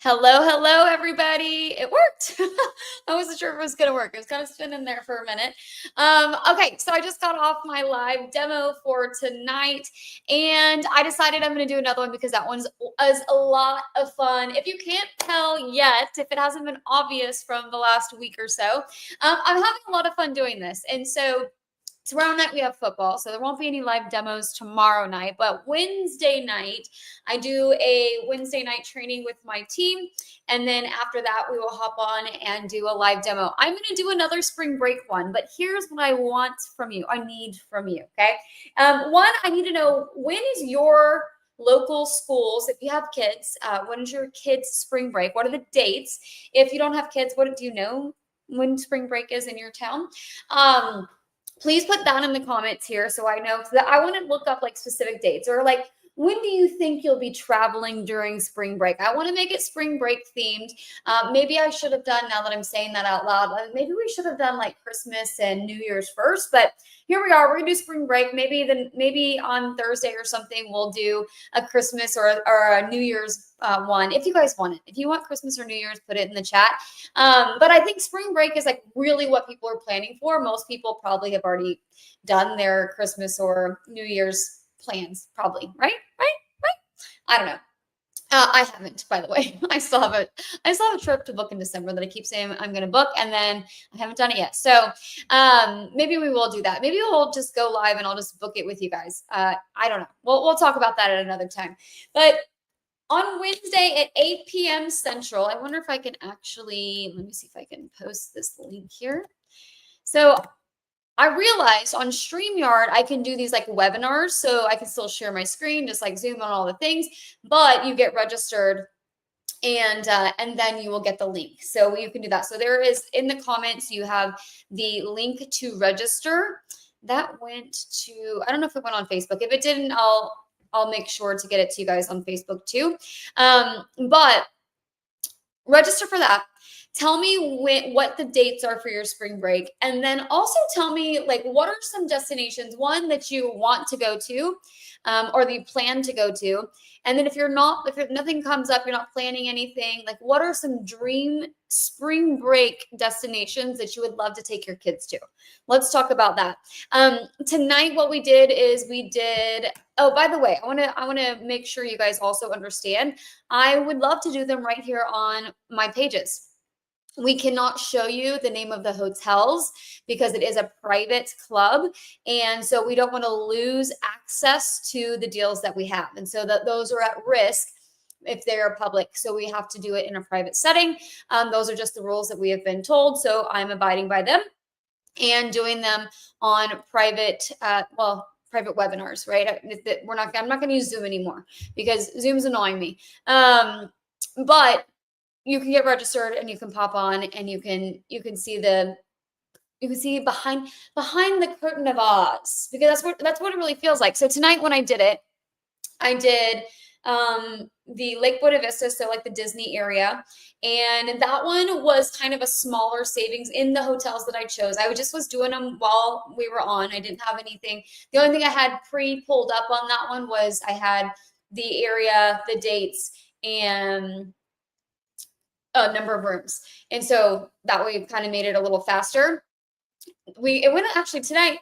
Hello, hello, everybody. It worked. I wasn't sure if it was going to work. It was kind of spinning there for a minute. Okay, so I just got off my live demo for tonight, and I decided I'm going to do another one because that one's is a lot of fun. If you can't tell yet, if it hasn't been obvious from the last week or so, I'm having a lot of fun doing this. And so tomorrow night we have football, so there won't be any live demos tomorrow night. But Wednesday night, I do a Wednesday night training with my team. And then after that, we will hop on and do a live demo. I'm going to do another spring break one, but here's what I want from you. I need from you, okay? One, I need to know, when is your local schools, if you have kids, when is your kids' spring break? What are the dates? If you don't have kids, what do you know when spring break is in your town? Please put that in the comments here so I know, that I want to look up like specific dates, or like, when do you think you'll be traveling during spring break? I want to make it spring break themed. Maybe I should have done, now that I'm saying that out loud, maybe we should have done like Christmas and New Year's first, but here we are. We're gonna do spring break. Maybe on Thursday or something we'll do a Christmas or a New Year's one. If you guys want it, if you want Christmas or New Year's, put it in the chat. But I think spring break is like really what people are planning for. Most people probably have already done their Christmas or New Year's plans, probably, right? I don't know. I haven't, by the way. I still have a trip to book in December that I keep saying I'm going to book, and then I haven't done it yet. So maybe we will do that. Maybe we'll just go live and I'll just book it with you guys. I don't know. We'll talk about that at another time. But on Wednesday at 8 p.m. Central, I wonder if I can actually, let me see if I can post this link here. So I realized on StreamYard, I can do these like webinars, so I can still share my screen, just like Zoom on all the things, but you get registered and then you will get the link. So you can do that. So there is, in the comments, you have the link to register. That went to, I don't know if it went on Facebook. If it didn't, I'll make sure to get it to you guys on Facebook too. But register for that. Tell me what the dates are for your spring break. And then also tell me, like, what are some destinations, one, that you want to go to, or that you plan to go to. And then if nothing comes up, you're not planning anything, like, what are some dream spring break destinations that you would love to take your kids to? Let's talk about that. Tonight, what we did is oh, by the way, I want to make sure you guys also understand, I would love to do them right here on my pages. We cannot show you the name of the hotels because it is a private club. And so we don't want to lose access to the deals that we have. And so those are at risk if they're public. So we have to do it in a private setting. Those are just the rules that we have been told. So I'm abiding by them and doing them on private, private webinars, right? I'm not going to use Zoom anymore because Zoom's annoying me. But you can get registered and you can pop on and you can see behind the curtain of Oz, because that's what it really feels like. So tonight when I did it, I did the Lake Buena Vista, so like the Disney area, and that one was kind of a smaller savings in the hotels that I chose. I was doing them while we were on. I didn't have anything. The only thing I had pre-pulled up on that one was I had the area, the dates, and a number of rooms. And so that way kind of made it a little faster. It went actually tonight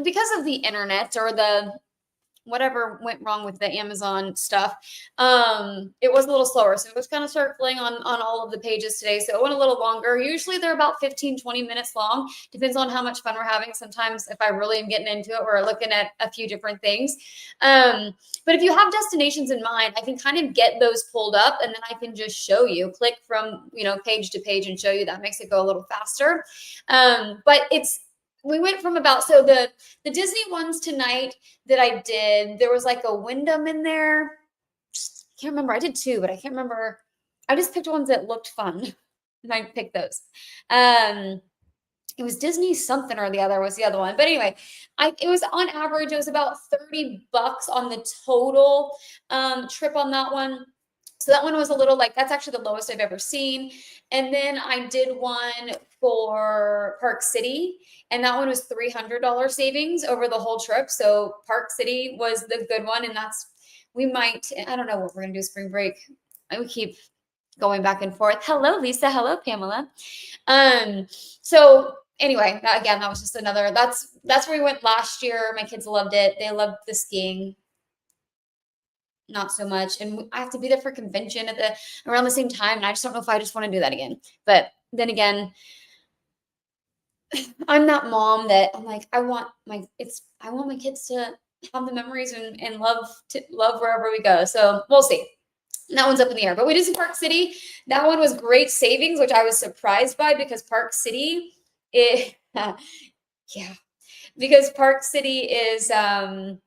because of the internet or the whatever went wrong with the Amazon stuff. It was a little slower. So it was kind of circling on all of the pages today. So it went a little longer. Usually they're about 15, 20 minutes long. Depends on how much fun we're having. Sometimes if I really am getting into it, we're looking at a few different things. But if you have destinations in mind, I can kind of get those pulled up and then I can just show you, click from, page to page and show you. That makes it go a little faster. But we went from so the Disney ones tonight that I did, there was like a Wyndham in there. I can't remember. I did two, but I can't remember. I just picked ones that looked fun and I picked those. It was Disney something or the other was the other one. But anyway, it was on average, it was about $30 on the total trip on that one. So that one was a little that's actually the lowest I've ever seen. And then I did one for Park City, and that one was $300 savings over the whole trip. So Park City was the good one. And I don't know what we're going to do spring break. We keep going back and forth. Hello, Lisa. Hello, Pamela. So anyway, again, that was just another, that's where we went last year. My kids loved it. They loved the skiing, not so much. And I have to be there for convention at the around the same time. And I just don't know if I just want to do that again. But then again, I'm that mom that I'm like, I want my kids to have the memories and love wherever we go. So we'll see. That one's up in the air. But we did some Park City. That one was great savings, which I was surprised by because Park City, yeah, because Park City is so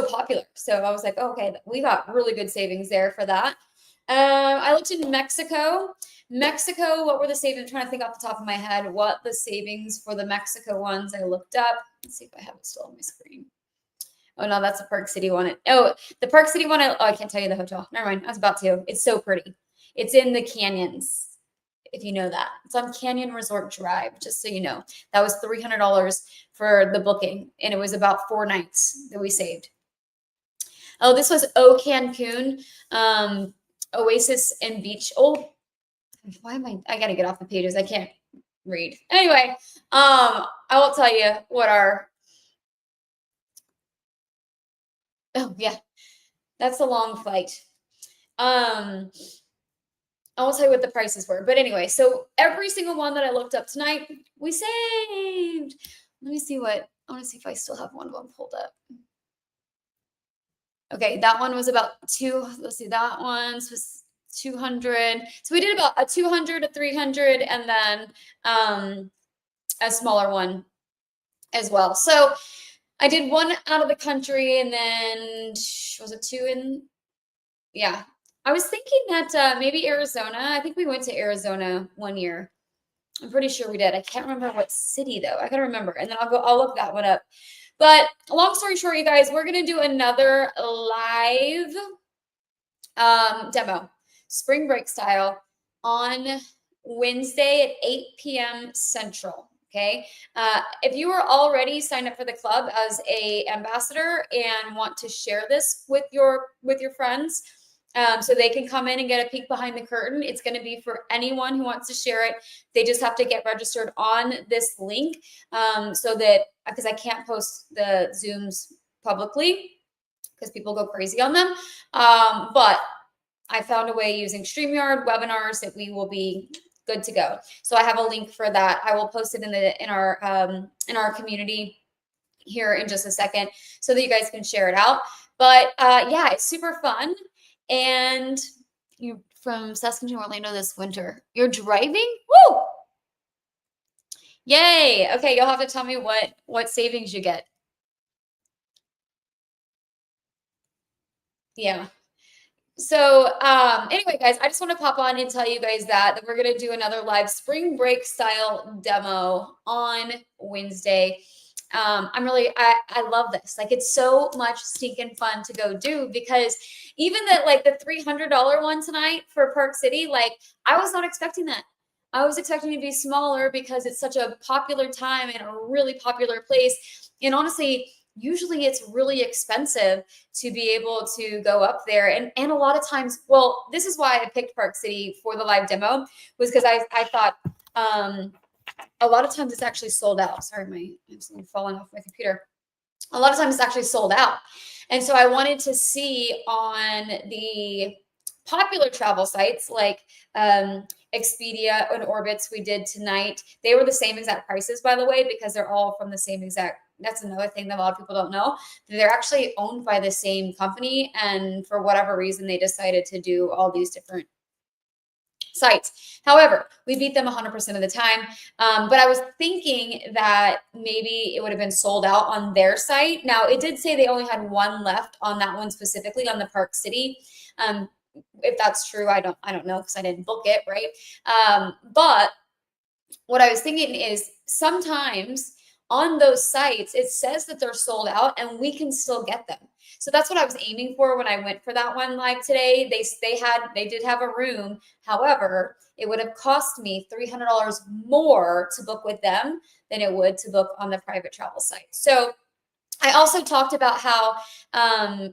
popular. So I was like, oh, okay, we got really good savings there for that. I looked in Mexico. Mexico, what were the savings? I'm trying to think off the top of my head what the savings for the Mexico ones I looked up. Let's see if I have it still on my screen. Oh no, that's a Park City one. Oh, the Park City one. I can't tell you the hotel. Never mind. I was about to. It's so pretty. It's in the canyons. If you know that, it's on Canyon Resort Drive. Just so you know, that was $300 for the booking, and it was about 4 nights that we saved. Oh, this was O Cancun, Oasis and Beach. Oh, why am I gotta get off the pages. I can't read. Anyway, I will tell you what our. Oh yeah, that's a long flight. I will tell you what the prices were. But anyway, so every single one that I looked up tonight, we saved. Let me see what I want to see if I still have one of them pulled up. Okay, that one was about let's see, that one's was 200. So we did about a 200, a 300, and then a smaller one as well. So I did one out of the country, and then was it two in? Yeah, I was thinking that maybe Arizona. I think we went to Arizona one year. I'm pretty sure we did. I can't remember what city though. I gotta remember, and then I'll look that one up. But long story short, you guys, we're gonna do another live demo, spring break style, on Wednesday at 8 p.m. Central. Okay. If you are already signed up for the club as a ambassador and want to share this with your friends, so they can come in and get a peek behind the curtain, it's going to be for anyone who wants to share it. They just have to get registered on this link, so that because I can't post the Zooms publicly because people go crazy on them. But I found a way using StreamYard webinars that we will be good to go. So I have a link for that. I will post it in our community here in just a second so that you guys can share it out. But yeah, it's super fun. And you're from Saskatoon, Orlando this winter. You're driving? Woo! Yay. Okay, you'll have to tell me what savings you get. Yeah. So anyway, guys, I just want to pop on and tell you guys that we're going to do another live spring break style demo on Wednesday. I love this. Like, it's so much stinking fun to go do, because even the $300 one tonight for Park City, like, I was not expecting that. I was expecting it to be smaller because it's such a popular time and a really popular place. And honestly, usually it's really expensive to be able to go up there. And a lot of times, well, this is why I picked Park City for the live demo, was because I thought a lot of times it's actually sold out. Sorry, I'm falling off my computer. A lot of times it's actually sold out. And so I wanted to see on the popular travel sites like Expedia and Orbitz we did tonight. They were the same exact prices, by the way, because they're all from the same exact. That's another thing that a lot of people don't know. They're actually owned by the same company. And for whatever reason, they decided to do all these different sites. However, we beat them 100% of the time. But I was thinking that maybe it would have been sold out on their site. Now, it did say they only had one left on that one specifically, on the Park City. If that's true, I don't know, because I didn't book it, right? But what I was thinking is sometimes on those sites, it says that they're sold out and we can still get them. So that's what I was aiming for when I went for that one live today. They did have a room. However, it would have cost me $300 more to book with them than it would to book on the private travel site. So I also talked about how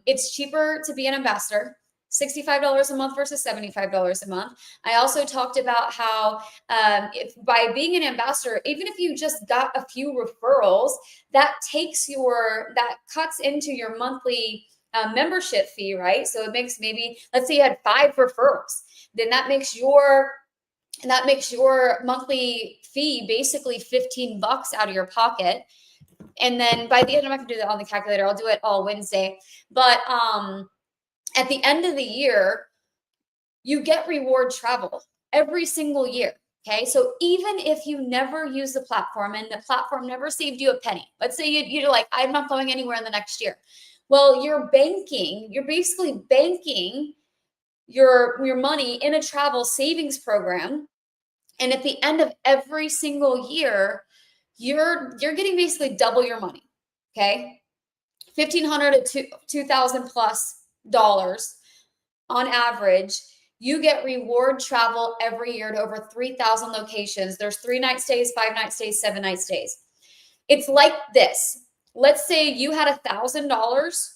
it's cheaper to be an ambassador. $65 a month versus $75 a month. I also talked about how if by being an ambassador, even if you just got a few referrals, that cuts into your monthly membership fee, right? So it makes maybe, let's say you had 5 referrals, then that makes your monthly fee basically $15 out of your pocket. And then by the end, I'm not gonna do that on the calculator. I'll do it all Wednesday. But at the end of the year, you get reward travel every single year. Okay. So even if you never use the platform and the platform never saved you a penny, let's say you're like, I'm not going anywhere in the next year. Well, you're basically banking your money in a travel savings program. And at the end of every single year, you're getting basically double your money. Okay. 1,500 to 2,000 plus dollars on average. You get reward travel every year to over 3,000 locations. There's 3-night stays, 5-night stays, 7-night stays. It's like this. Let's say you had $1,000,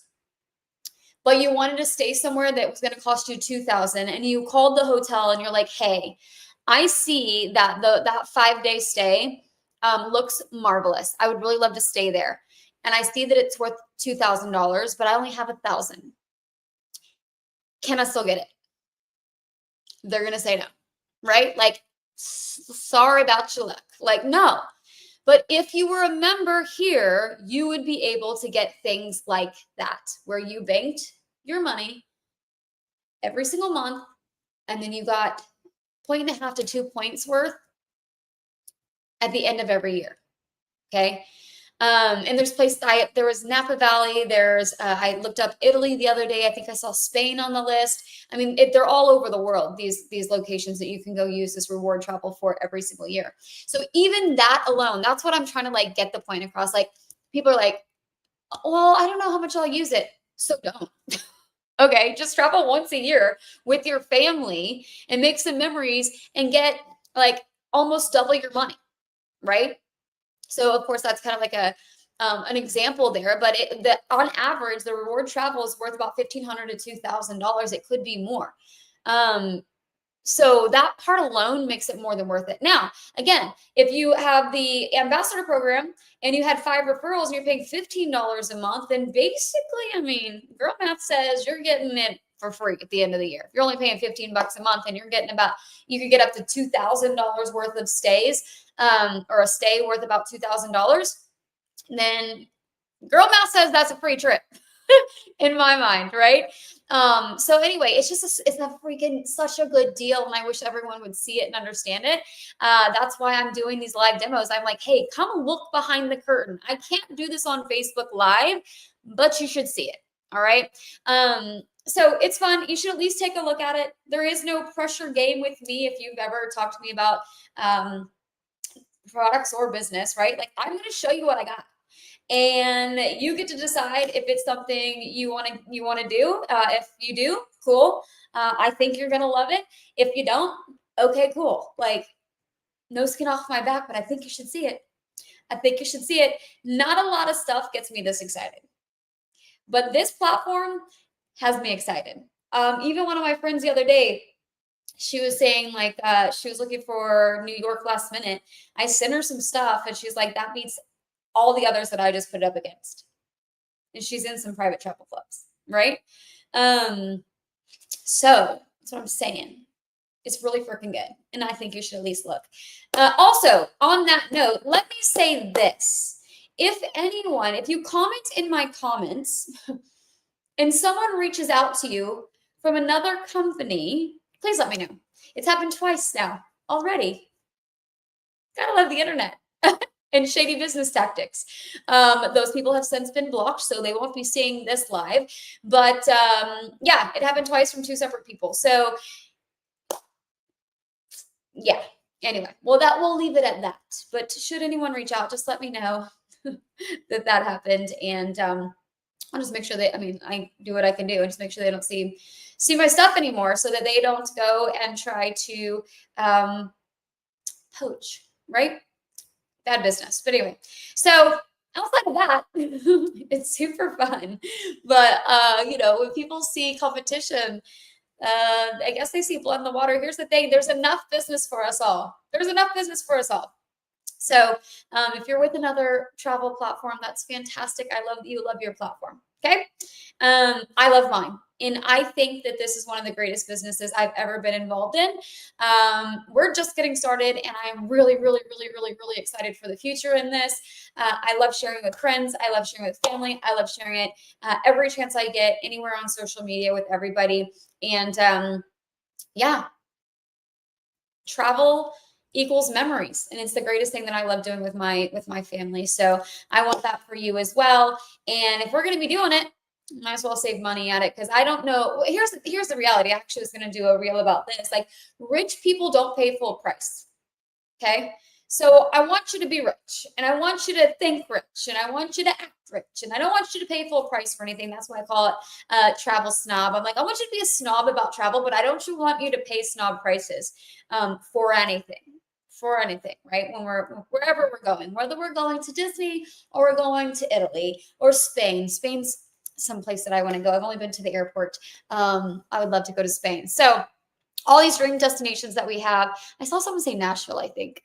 but you wanted to stay somewhere that was going to cost you 2,000, and you called the hotel and you're like, hey, I see that that 5-day stay looks marvelous. I would really love to stay there. And I see that it's worth $2,000, but I only have 1,000. Can I still get it? They're going to say no, right? Like, sorry about your luck. Like, no. But if you were a member here, you would be able to get things like that, where you banked your money every single month, and then you got 1.5 to 2 points worth at the end of every year. Okay. And there was Napa Valley. I looked up Italy the other day. I think I saw Spain on the list. I mean, they're all over the world, these locations that you can go use this reward travel for every single year. So even that alone, that's what I'm trying to like get the point across. Like, people are like, well, I don't know how much I'll use it. So don't. Okay. Just travel once a year with your family and make some memories and get like almost double your money. Right. So of course that's kind of like an example there, but on average, the reward travel is worth about $1,500 to $2,000. It could be more. So that part alone makes it more than worth it. Now, again, if you have the ambassador program and you had 5 referrals and you're paying $15 a month, then basically, I mean, girl math says you're getting it for free at the end of the year. If you're only paying $15 a month and you're getting you could get up to $2,000 worth of stays, or a stay worth about $2,000, then girl math says that's a free trip in my mind, right? So anyway, it's a freaking such a good deal, and I wish everyone would see it and understand it. That's why I'm doing these live demos. I'm like, hey, come look behind the curtain. I can't do this on Facebook Live, but you should see it. All right. So it's fun. You should at least take a look at it. There is no pressure game with me. If you've ever talked to me about products or business, right? Like, I'm going to show you what I got, and you get to decide if it's something you want to do. If you do, cool. I think you're going to love it. If you don't, okay, cool. Like, no skin off my back, but I think you should see it. I think you should see it. Not a lot of stuff gets me this excited, but this platform has me excited. Even one of my friends the other day, she was saying like she was looking for New York last minute. I sent her some stuff and she's like, that beats all the others that I just put it up against. And she's in some private travel clubs, right? So that's what I'm saying. It's really freaking good. And I think you should at least look. Also, on that note, let me say this. If you comment in my comments and someone reaches out to you from another company, please let me know. It's happened twice now already. Gotta love the internet and shady business tactics. Those people have since been blocked, so they won't be seeing this live. But yeah, it happened twice from 2 separate people. So yeah, anyway, well, we'll leave it at that. But should anyone reach out, just let me know that happened. And I'll just make sure I do what I can do and just make sure they don't see my stuff anymore, so that they don't go and try to poach, right? Bad business. But anyway, so outside of that, it's super fun. But when people see competition, I guess they see blood in the water. Here's the thing. There's enough business for us all. There's enough business for us all. So if you're with another travel platform, that's fantastic. I love that you love your platform. Okay. I love mine. And I think that this is one of the greatest businesses I've ever been involved in. We're just getting started, and I'm really, really, really, really, really excited for the future in this. I love sharing with friends. I love sharing with family. I love sharing it every chance I get anywhere on social media with everybody. And yeah, travel equals memories, and it's the greatest thing that I love doing with my family. So I want that for you as well. And if we're going to be doing it, might as well save money at it, because I don't know. Here's the reality. I actually was going to do a reel about this. Like, rich people don't pay full price. Okay. So I want you to be rich, and I want you to think rich, and I want you to act rich, and I don't want you to pay full price for anything. That's why I call it travel snob. I'm like, I want you to be a snob about travel, but I don't want you to pay snob prices for anything. For anything, right? When wherever we're going, whether we're going to Disney or we're going to Italy or Spain. Spain's someplace that I want to go. I've only been to the airport. I would love to go to Spain. So all these dream destinations that we have. I saw someone say Nashville, I think.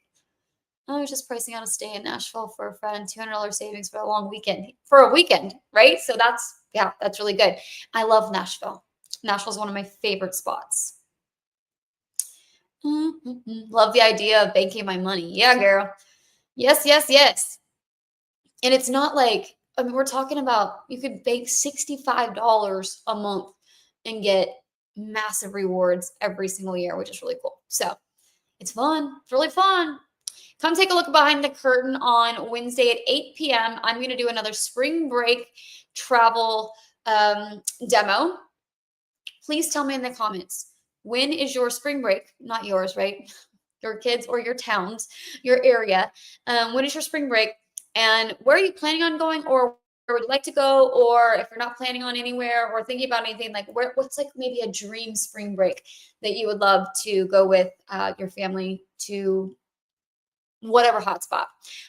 I was just pricing out a stay in Nashville for a friend, $200 savings for a long weekend, for a weekend, right? So that's really good. I love Nashville. Nashville's one of my favorite spots. Love the idea of banking my money. Yeah, girl. Yes, yes, yes. And it's not like, I mean, we're talking about you could bank $65 a month and get massive rewards every single year, which is really cool. So it's fun. It's really fun. Come take a look behind the curtain on Wednesday at 8 p.m. I'm going to do another spring break travel demo. Please tell me in the comments, when is your spring break? Not yours, right? Your kids or your towns, your area. When is your spring break? And where are you planning on going, or where would you like to go? Or if you're not planning on anywhere or thinking about anything, like what's like maybe a dream spring break that you would love to go with your family to whatever hotspot.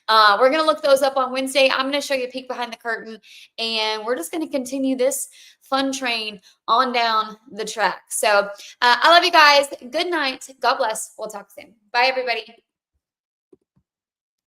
We're going to look those up on Wednesday. I'm going to show you a peek behind the curtain, and we're just going to continue this fun train on down the track. So I love you guys. Good night. God bless. We'll talk soon. Bye, everybody.